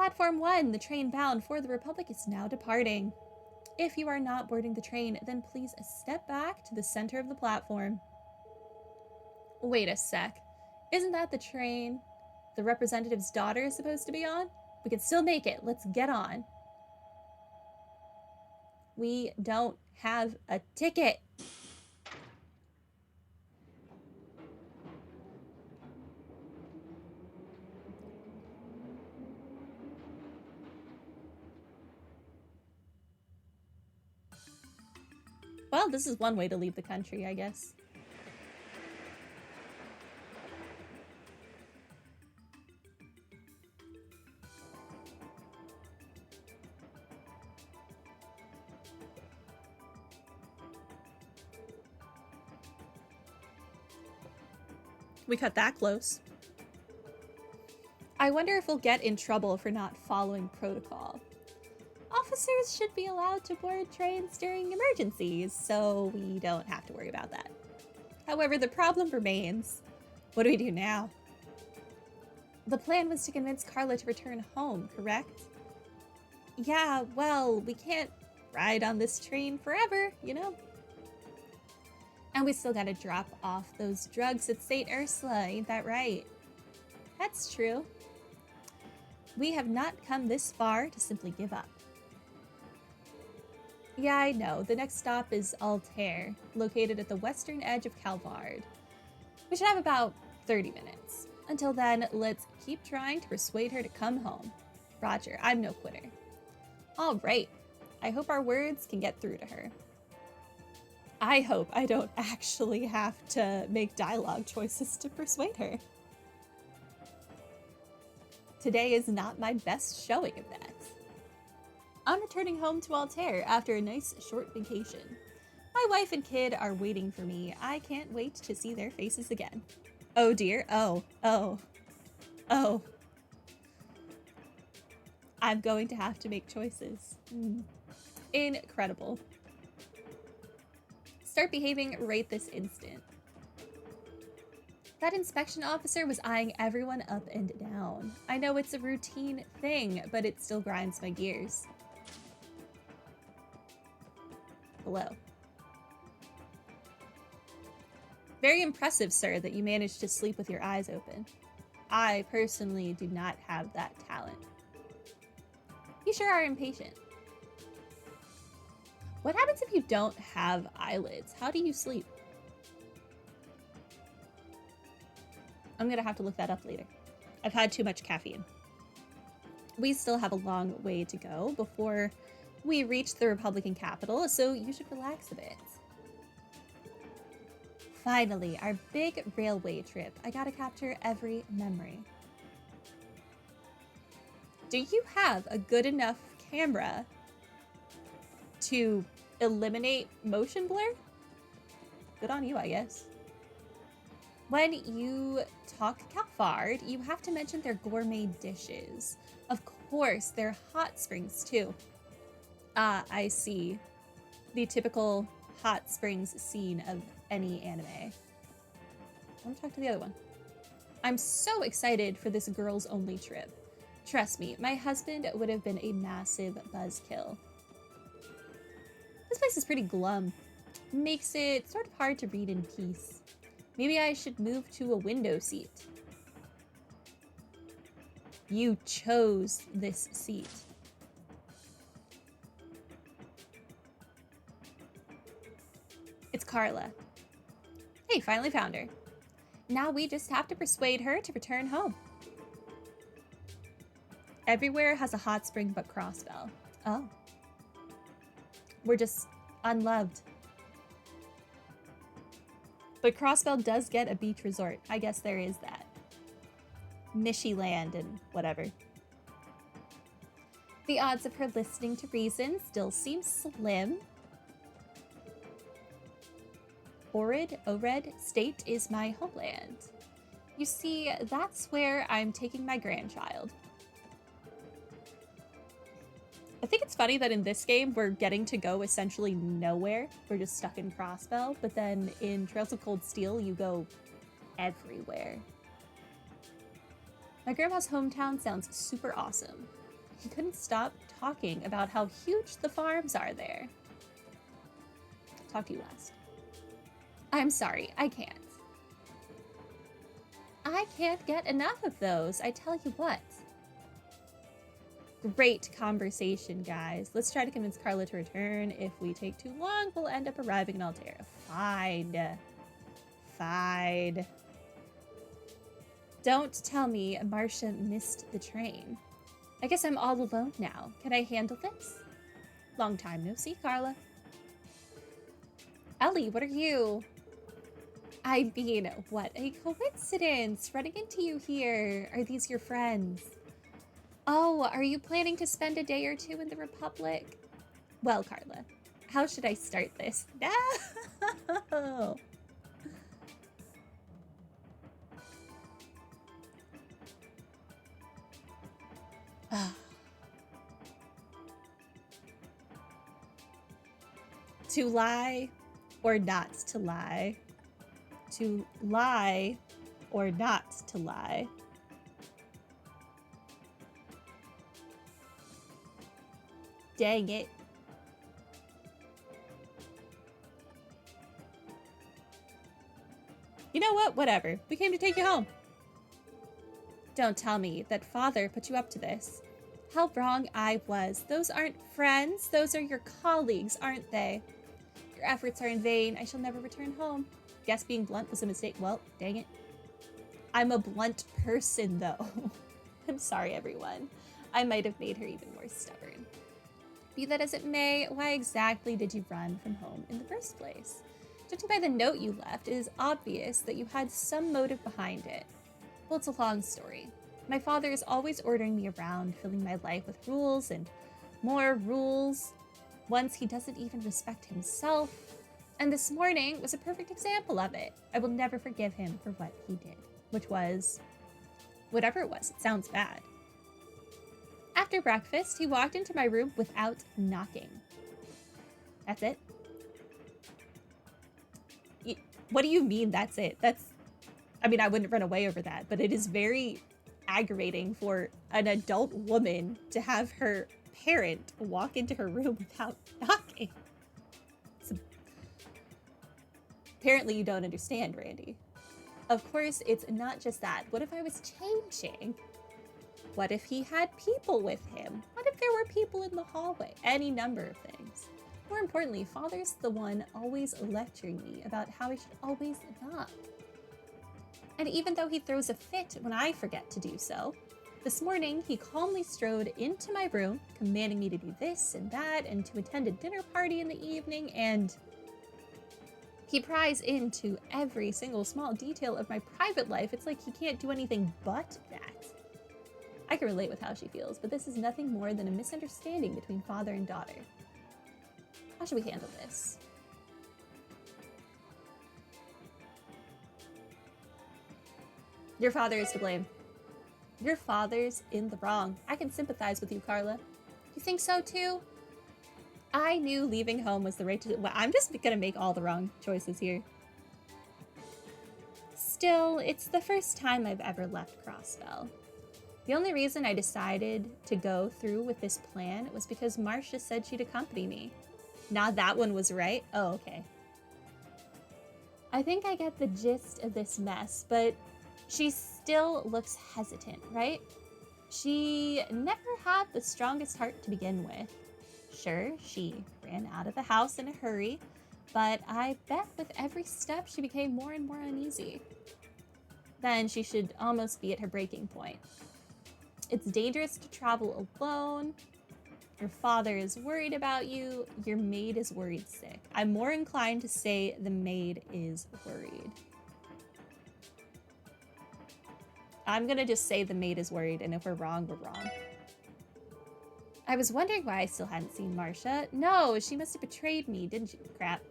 Platform 1, the train bound for the Republic is now departing. If you are not boarding the train, then please step back to the center of the platform. Wait a sec. Isn't that the train the representative's daughter is supposed to be on? We can still make it. Let's get on. We don't have a ticket. Well, this is one way to leave the country, I guess. We cut that close. I wonder if we'll get in trouble for not following protocol. Officers should be allowed to board trains during emergencies, so we don't have to worry about that. However, the problem remains. What do we do now? The plan was to convince Carla to return home, correct? Yeah, well, we can't ride on this train forever, you know? And we still gotta drop off those drugs at St. Ursula, ain't that right? That's true. We have not come this far to simply give up. Yeah, I know. The next stop is Altair, located at the western edge of Calvard. We should have about 30 minutes. Until then, let's keep trying to persuade her to come home. Roger, I'm no quitter. All right. I hope our words can get through to her. I hope I don't actually have to make dialogue choices to persuade her. Today is not my best showing of that. I'm returning home to Altair after a nice short vacation. My wife and kid are waiting for me. I can't wait to see their faces again. Oh dear, oh. I'm going to have to make choices. Incredible. Start behaving right this instant. That inspection officer was eyeing everyone up and down. I know it's a routine thing, but it still grinds my gears. Hello. Very impressive, sir, that you managed to sleep with your eyes open. I personally do not have that talent. You sure are impatient. What happens if you don't have eyelids? How do you sleep? I'm gonna have to look that up later. I've had too much caffeine. We still have a long way to go before we reach the Republican capital, so you should relax a bit. Finally, our big railway trip. I gotta capture every memory. Do you have a good enough camera to eliminate motion blur? Good on you, I guess. When you talk Calvard, you have to mention their gourmet dishes. Of course, their hot springs too. Ah, I see. The typical hot springs scene of any anime. I want to talk to the other one. I'm so excited for this girls-only trip. Trust me, my husband would have been a massive buzzkill. This place is pretty glum. Makes it sort of hard to read in peace. Maybe I should move to a window seat. You chose this seat. It's Carla. Hey, finally found her. Now we just have to persuade her to return home. Everywhere has a hot spring but Crossbell. Oh. We're just unloved. But Crossbell does get a beach resort. I guess there is that. Mishy Land and whatever. The odds of her listening to reason still seem slim. Ored State is my homeland. You see, that's where I'm taking my grandchild. I think it's funny that in this game, we're getting to go essentially nowhere. We're just stuck in Crossbell, but then in Trails of Cold Steel, you go everywhere. My grandma's hometown sounds super awesome. He couldn't stop talking about how huge the farms are there. Talk to you last. I'm sorry, I can't. I can't get enough of those, I tell you what. Great conversation, guys. Let's try to convince Carla to return. If we take too long, we'll end up arriving in Altair. Fine. Fine. Don't tell me Marcia missed the train. I guess I'm all alone now. Can I handle this? Long time no see, Carla. Ellie, what are you? I mean, what a coincidence! Running into you here. Are these your friends? Oh, are you planning to spend a day or two in the Republic? Well, Carla, how should I start this? No! To lie or not to lie? To lie or not to lie? Dang it. You know what? Whatever. We came to take you home. Don't tell me that father put you up to this. How wrong I was. Those aren't friends. Those are your colleagues, aren't they? Your efforts are in vain. I shall never return home. Guess being blunt was a mistake. Well, dang it. I'm a blunt person, though. I'm sorry, everyone. I might have made her even more stubborn. Be that as it may, why exactly did you run from home in the first place? Judging by the note you left, it is obvious that you had some motive behind it. Well, it's a long story. My father is always ordering me around, filling my life with rules and more rules. Once he doesn't even respect himself. And this morning was a perfect example of it. I will never forgive him for what he did, which was whatever it was. It sounds bad. After breakfast, he walked into my room without knocking. That's it. What do you mean that's it? I mean, I wouldn't run away over that, but it is very aggravating for an adult woman to have her parent walk into her room without knocking. Apparently you don't understand, Randy. Of course, it's not just that. What if I was changing? What if he had people with him? What if there were people in the hallway? Any number of things. More importantly, Father's the one always lecturing me about how I should always knock. And even though he throws a fit when I forget to do so, this morning he calmly strode into my room, commanding me to do this and that, and to attend a dinner party in the evening, and he pries into every single small detail of my private life. It's like he can't do anything but that. I can relate with how she feels, but this is nothing more than a misunderstanding between father and daughter. How should we handle this? Your father is to blame. Your father's in the wrong. I can sympathize with you, Carla. You think so too? I knew leaving home was the right to do. Well, I'm just gonna make all the wrong choices here. Still, it's the first time I've ever left Crossbell. The only reason I decided to go through with this plan was because Marcia said she'd accompany me. Now that one was right? Oh, okay. I think I get the gist of this mess, but she still looks hesitant, right? She never had the strongest heart to begin with. Sure, she ran out of the house in a hurry, but I bet with every step she became more and more uneasy. Then she should almost be at her breaking point. It's dangerous to travel alone. Your father is worried about you. Your maid is worried sick. I'm more inclined to say the maid is worried. I'm gonna just say the maid is worried, and if we're wrong, we're wrong. I was wondering why I still hadn't seen Marcia. No, she must have betrayed me, didn't she? Crap.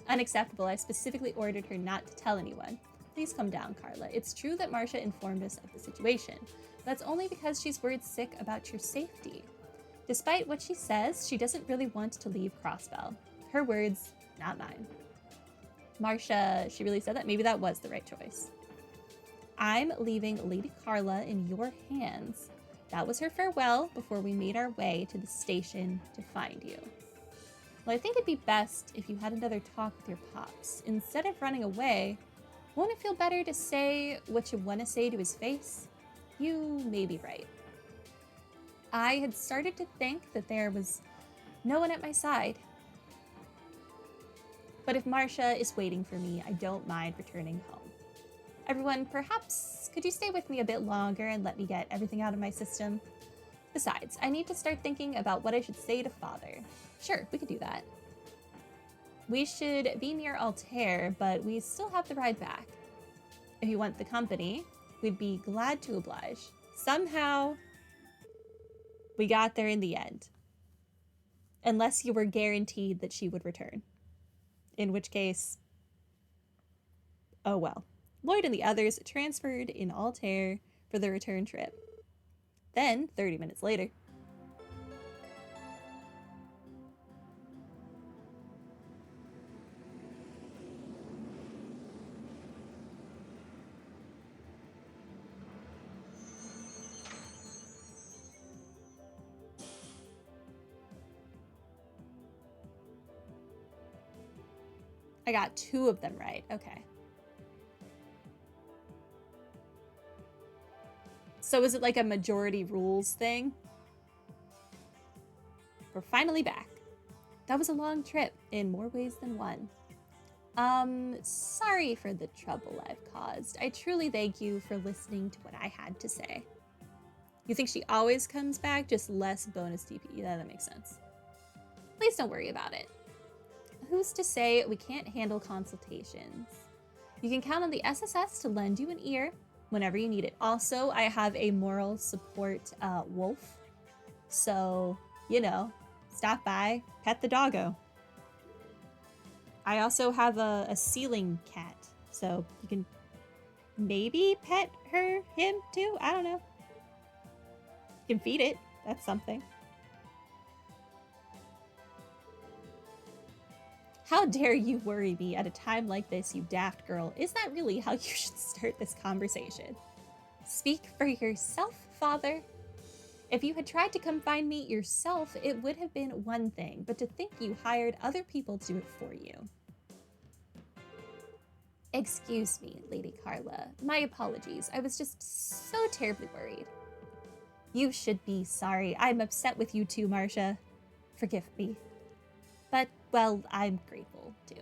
Unacceptable. I specifically ordered her not to tell anyone. Please calm down, Carla. It's true that Marcia informed us of the situation. That's only because she's worried sick about your safety. Despite what she says, she doesn't really want to leave Crossbell. Her words, not mine. Marcia, she really said that? Maybe that was the right choice. I'm leaving Lady Carla in your hands. That was her farewell before we made our way to the station to find you. Well, I think it'd be best if you had another talk with your pops. Instead of running away, won't it feel better to say what you want to say to his face? You may be right. I had started to think that there was no one at my side. But if Marcia is waiting for me, I don't mind returning home. Everyone, perhaps could you stay with me a bit longer and let me get everything out of my system? Besides, I need to start thinking about what I should say to Father. Sure, we could do that. We should be near Altair, but we still have the ride back. If you want the company, we'd be glad to oblige. Somehow, we got there in the end. Unless you were guaranteed that she would return. In which case, oh well. Lloyd and the others transferred in Altair for the return trip. Then, 30 minutes later, I got 2 of them right. Okay. So is it like a majority rules thing? We're finally back. That was a long trip in more ways than one. Sorry for the trouble I've caused. I truly thank you for listening to what I had to say. You think she always comes back, just less bonus TP? Yeah, that makes sense. Please don't worry about it. Who's to say we can't handle consultations? You can count on the SSS to lend you an ear whenever you need it. Also, I have a moral support wolf. So, you know, stop by, pet the doggo. I also have a ceiling cat. So you can maybe pet him too? I don't know. You can feed it. That's something. How dare you worry me at a time like this, you daft girl? Is that really how you should start this conversation? Speak for yourself, Father. If you had tried to come find me yourself, it would have been one thing, but to think you hired other people to do it for you. Excuse me, Lady Carla. My apologies. I was just so terribly worried. You should be sorry. I'm upset with you too, Marcia. Forgive me. But, well, I'm grateful, too.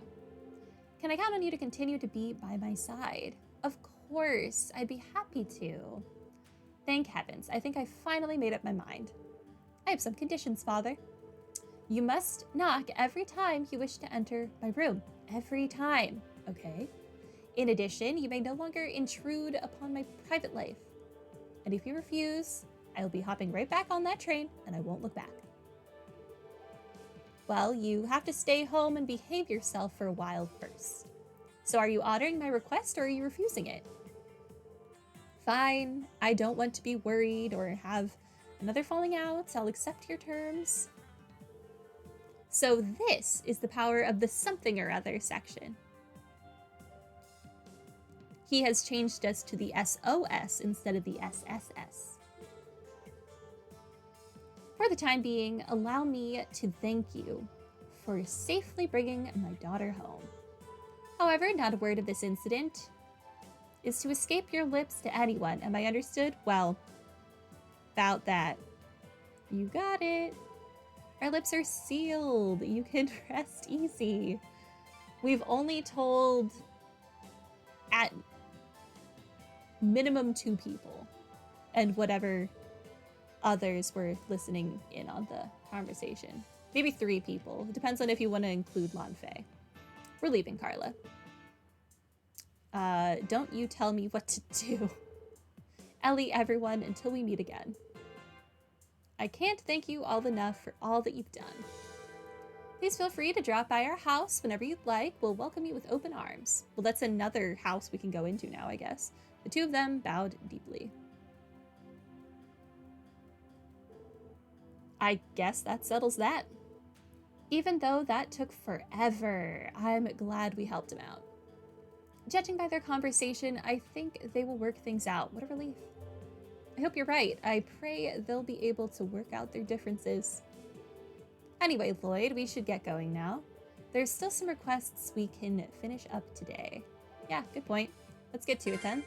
Can I count on you to continue to be by my side? Of course, I'd be happy to. Thank heavens, I think I finally made up my mind. I have some conditions, Father. You must knock every time you wish to enter my room. Every time, okay? In addition, you may no longer intrude upon my private life. And if you refuse, I will be hopping right back on that train, and I won't look back. Well, you have to stay home and behave yourself for a while first. So are you honoring my request or are you refusing it? Fine, I don't want to be worried or have another falling out. I'll accept your terms. So this is the power of the something or other section. He has changed us to the SOS instead of the SSS. For the time being, allow me to thank you for safely bringing my daughter home. However, not a word of this incident is to escape your lips to anyone. Am I understood? Well, about that. You got it. Our lips are sealed. You can rest easy. We've only told at minimum 2 people and whatever others were listening in on the conversation. Maybe 3 people. It depends on if you want to include Lanfei. We're leaving, Carla. Don't you tell me what to do. Ellie, everyone, until we meet again. I can't thank you all enough for all that you've done. Please feel free to drop by our house whenever you'd like. We'll welcome you with open arms. Well, that's another house we can go into now, I guess. The 2 of them bowed deeply. I guess that settles that. Even though that took forever, I'm glad we helped him out. Judging by their conversation, I think they will work things out. What a relief. I hope you're right. I pray they'll be able to work out their differences. Anyway, Lloyd, we should get going now. There's still some requests we can finish up today. Yeah, good point. Let's get to it then.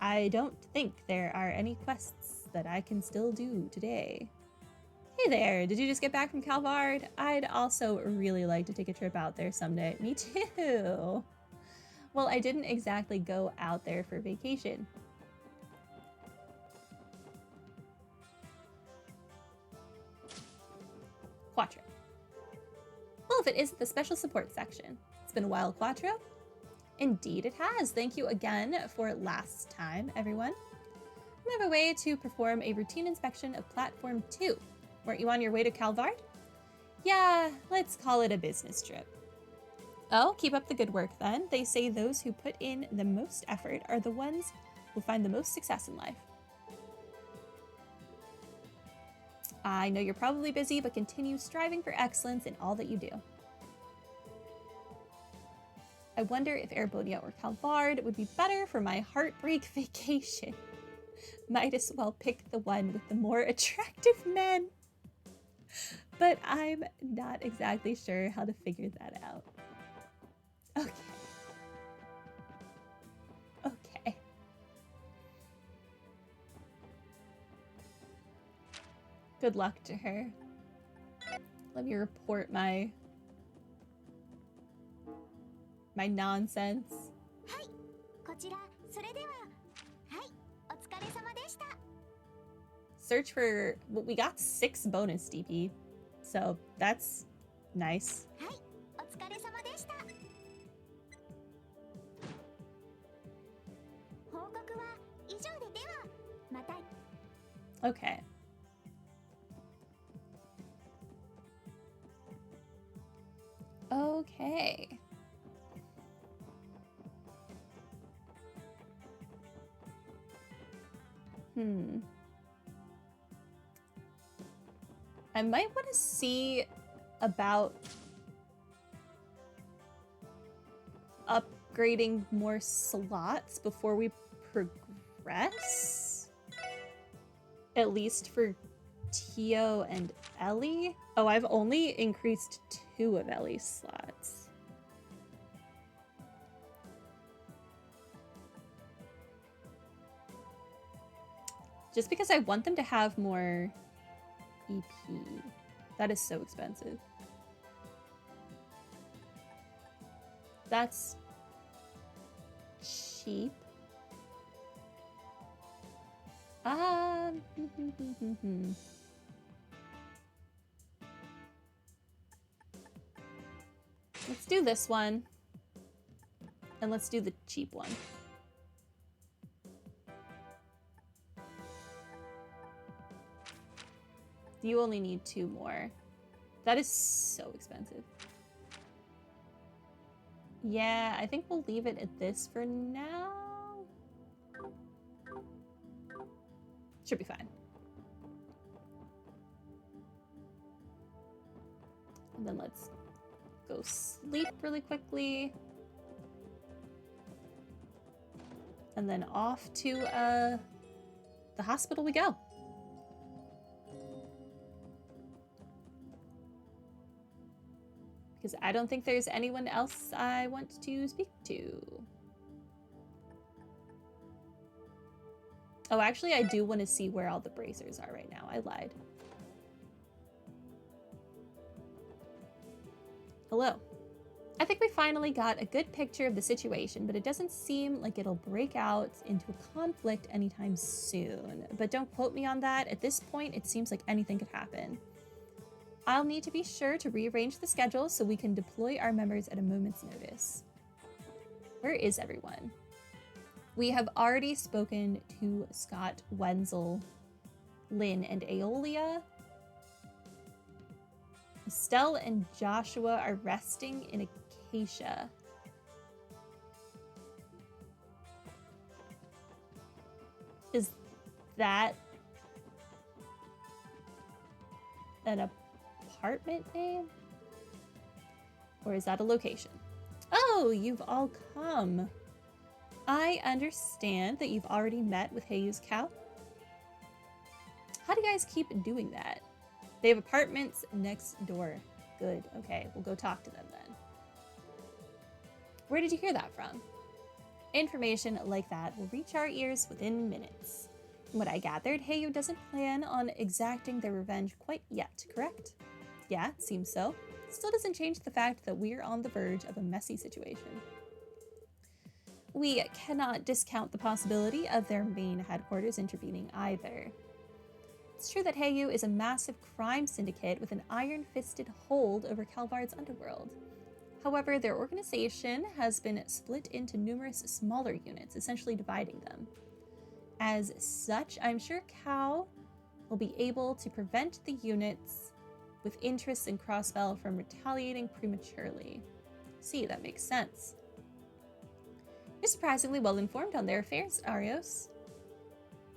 I don't think there are any quests that I can still do today. Hey there, did you just get back from Calvard? I'd also really like to take a trip out there someday. Me too. Well, I didn't exactly go out there for vacation. Quattro. Well, if it isn't the special support section. It's been a while, Quattro. Indeed it has. Thank you again for last time, everyone. We have a way to perform a routine inspection of Platform 2. Weren't you on your way to Calvard? Yeah, let's call it a business trip. Oh, keep up the good work then. They say those who put in the most effort are the ones who find the most success in life. I know you're probably busy, but continue striving for excellence in all that you do. I wonder if Erebonia or Calvard would be better for my heartbreak vacation. Might as well pick the one with the more attractive men. But I'm not exactly sure how to figure that out. Okay. Okay. Good luck to her. Let me report my nonsense. Search for, well, we got 6 bonus DP, so that's nice. Okay. Okay. I might want to see about upgrading more slots before we progress. At least for Tio and Ellie. Oh, I've only increased 2 of Ellie's slots. Just because I want them to have more EP. That is so expensive. That's cheap. Let's do this one. And let's do the cheap one. You only need 2 more. That is so expensive. Yeah, I think we'll leave it at this for now. Should be fine. And then let's go sleep really quickly. And then off to the hospital we go. Because I don't think there's anyone else I want to speak to. Oh, actually, I do want to see where all the bracers are right now. I lied. Hello. I think we finally got a good picture of the situation, but it doesn't seem like it'll break out into a conflict anytime soon. But don't quote me on that. At this point, it seems like anything could happen. I'll need to be sure to rearrange the schedule so we can deploy our members at a moment's notice. Where is everyone? We have already spoken to Scott, Wenzel, Lynn, and Aeolia. Estelle and Joshua are resting in Acacia. Is that an apartment name? Or is that a location? Oh, you've all come. I understand that you've already met with Heiyu's cow. How do you guys keep doing that? They have apartments next door. Good. Okay, we'll go talk to them then. Where did you hear that from? Information like that will reach our ears within minutes. From what I gathered, Heiyu doesn't plan on exacting their revenge quite yet, correct? Yeah, it seems so. Still doesn't change the fact that we're on the verge of a messy situation. We cannot discount the possibility of their main headquarters intervening either. It's true that Heiyu is a massive crime syndicate with an iron-fisted hold over Calvard's underworld. However, their organization has been split into numerous smaller units, essentially dividing them. As such, I'm sure Cal will be able to prevent the units with interests in Crossbell from retaliating prematurely. See, that makes sense. You're surprisingly well informed on their affairs, Arios.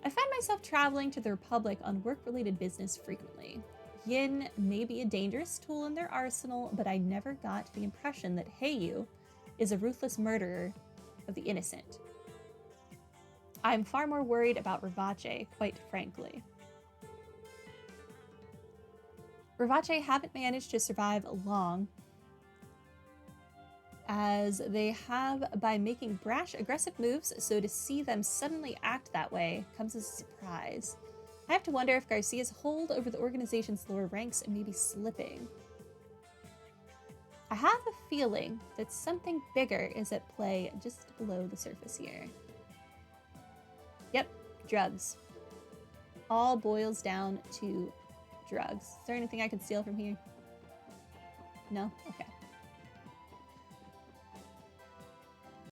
I find myself traveling to the Republic on work-related business frequently. Yin may be a dangerous tool in their arsenal, but I never got the impression that Heiyu is a ruthless murderer of the innocent. I'm far more worried about Rivache, quite frankly. Rivache haven't managed to survive long, as they have by making brash, aggressive moves, so to see them suddenly act that way comes as a surprise. I have to wonder if Garcia's hold over the organization's lower ranks may be slipping. I have a feeling that something bigger is at play just below the surface here. Yep, drugs. All boils down to drugs. Is there anything I can steal from here? No? Okay.